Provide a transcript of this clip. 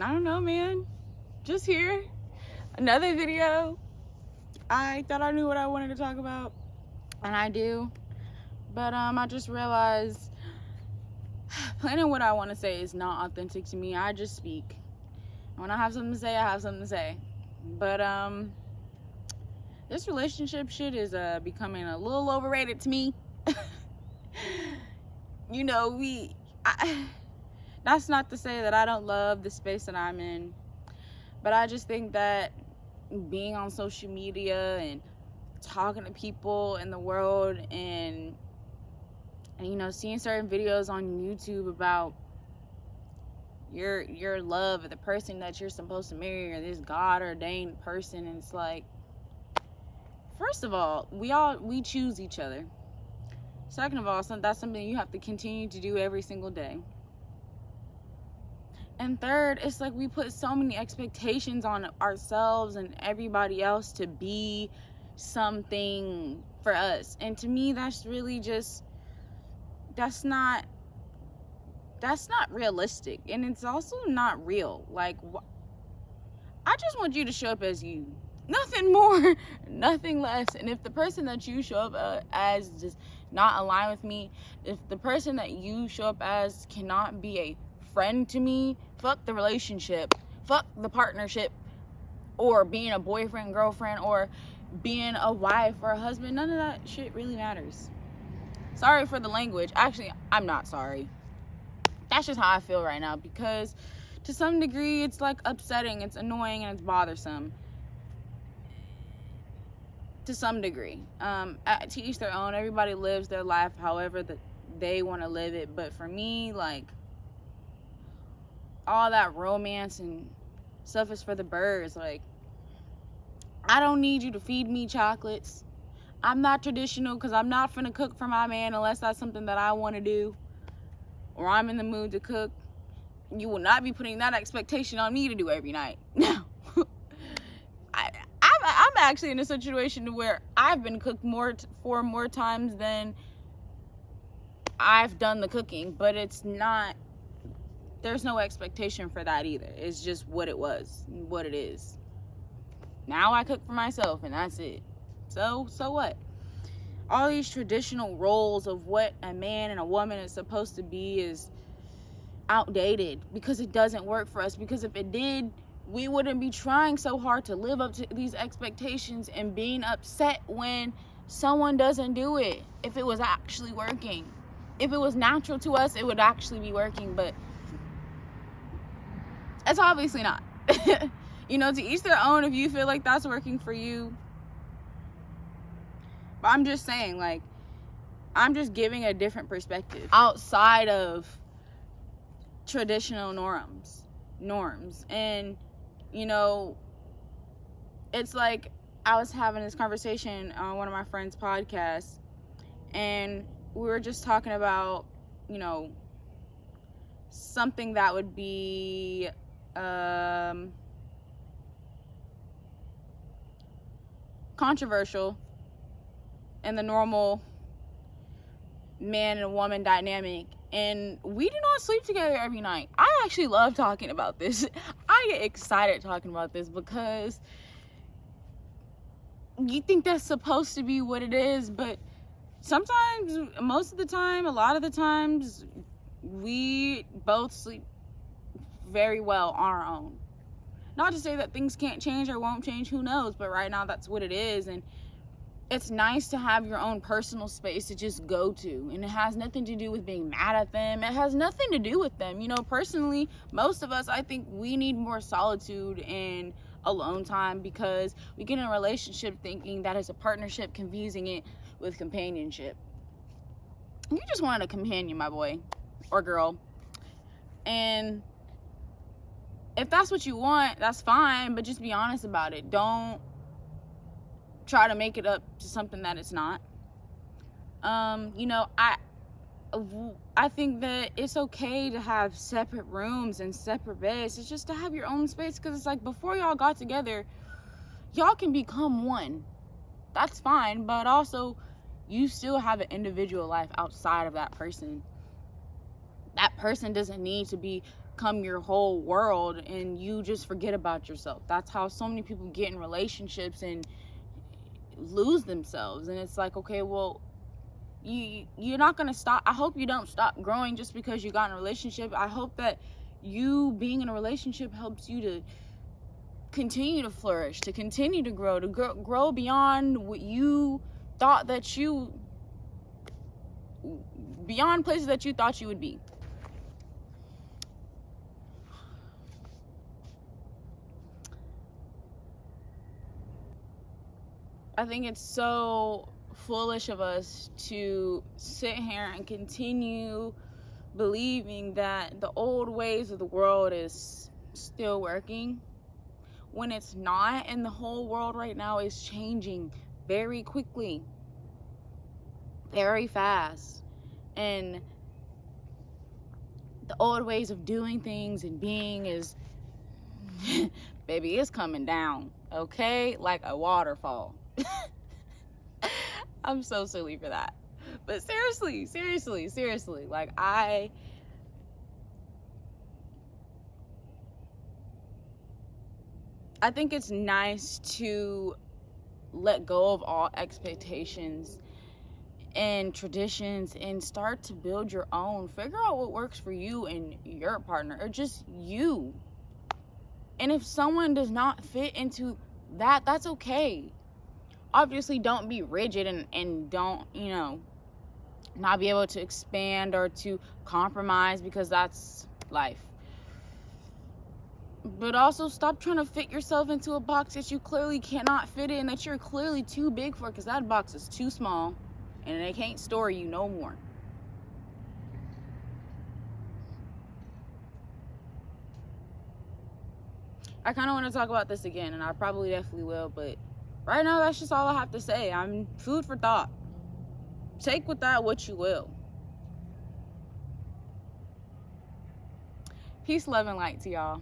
I don't know, man. Just here. Another video. I thought I knew what I wanted to talk about, and I do. But I just realized planning what I want to say is not authentic to me. I just speak. When I have something to say, I have something to say. But this relationship shit is becoming a little overrated to me. You know, that's not to say that I don't love the space that I'm in, but I just think that being on social media and talking to people in the world and you know, seeing certain videos on YouTube about your love of the person that you're supposed to marry, or this God ordained person, and it's like, first of all, we choose each other. Second of all, that's something you have to continue to do every single day. And third, it's like we put so many expectations on ourselves and everybody else to be something for us. And to me, that's really just, that's not realistic. And it's also not real. Like, I just want you to show up as you. Nothing more, nothing less. And if the person that you show up as just not align with me, if the person that you show up as cannot be a friend to me, fuck the relationship, fuck the partnership, or being a boyfriend, girlfriend, or being a wife or a husband. None of that shit really matters. Sorry for the language. Actually, I'm not sorry. That's just how I feel right now, because to some degree it's like upsetting, it's annoying, and it's bothersome. To some degree. To each their own. Everybody lives their life however that they want to live it. But for me, like, all that romance and stuff is for the birds. Like, I don't need you to feed me chocolates. I'm not traditional because I'm not finna cook for my man unless that's something that I want to do, or I'm in the mood to cook. You will not be putting that expectation on me to do every night. No. I'm actually in a situation where I've been cooked more times than I've done the cooking, but it's not, there's no expectation for that either. It's just what it is. Now I cook for myself, and that's it. So what? All these traditional roles of what a man and a woman is supposed to be is outdated, because it doesn't work for us. Because if it did, we wouldn't be trying so hard to live up to these expectations and being upset when someone doesn't do it. If it was actually working, if it was natural to us, it would actually be working. But it's obviously not. You know, to each their own. If you feel like that's working for you. But I'm just saying, like, I'm just giving a different perspective outside of traditional norms. And you know, it's like, I was having this conversation on one of my friends' podcasts, and we were just talking about, you know, something that would be controversial in the normal man and woman dynamic. And we do not sleep together every night. I actually love talking about this. I get excited talking about this because you think that's supposed to be what it is, but sometimes, most of the time, a lot of the times, we both sleep very well on our own. Not to say that things can't change or won't change, who knows, but right now that's what it is. And it's nice to have your own personal space to just go to, and it has nothing to do with being mad at them. It has nothing to do with them. You know, personally, most of us, I think we need more solitude and alone time, because we get in a relationship thinking that it's a partnership, confusing it with companionship. You just wanted a companion, my boy or girl. And if that's what you want, that's fine, but just be honest about it. Don't try to make it up to something that it's not. You know, I think that it's okay to have separate rooms and separate beds. It's just to have your own space, because it's like, before y'all got together, y'all can become one. That's fine, but also you still have an individual life outside of that person. that person doesn't need to become your whole world and you just forget about yourself. That's how so many people get in relationships and lose themselves. And it's like, okay, well, you're not gonna stop. I hope you don't stop growing just because you got in a relationship. I hope that you being in a relationship helps you to continue to flourish, to continue to grow beyond what you thought that you, beyond places that you thought you would be. I think it's so foolish of us to sit here and continue believing that the old ways of the world is still working when it's not, and the whole world right now is changing very quickly, very fast, and the old ways of doing things and being is baby, it's coming down, okay, like a waterfall. I'm so silly for that, but seriously, like I think it's nice to let go of all expectations and traditions and start to build your own. Figure out what works for you and your partner, or just you. And if someone does not fit into that, that's okay. Obviously, don't be rigid and don't, not be able to expand or to compromise, because that's life. But also stop trying to fit yourself into a box that you clearly cannot fit in, that you're clearly too big for, because that box is too small and they can't store you no more. I kind of want to talk about this again, and I probably definitely will, but right now that's just all I have to say. I'm food for thought. Take with that what you will. Peace, love, and light to y'all.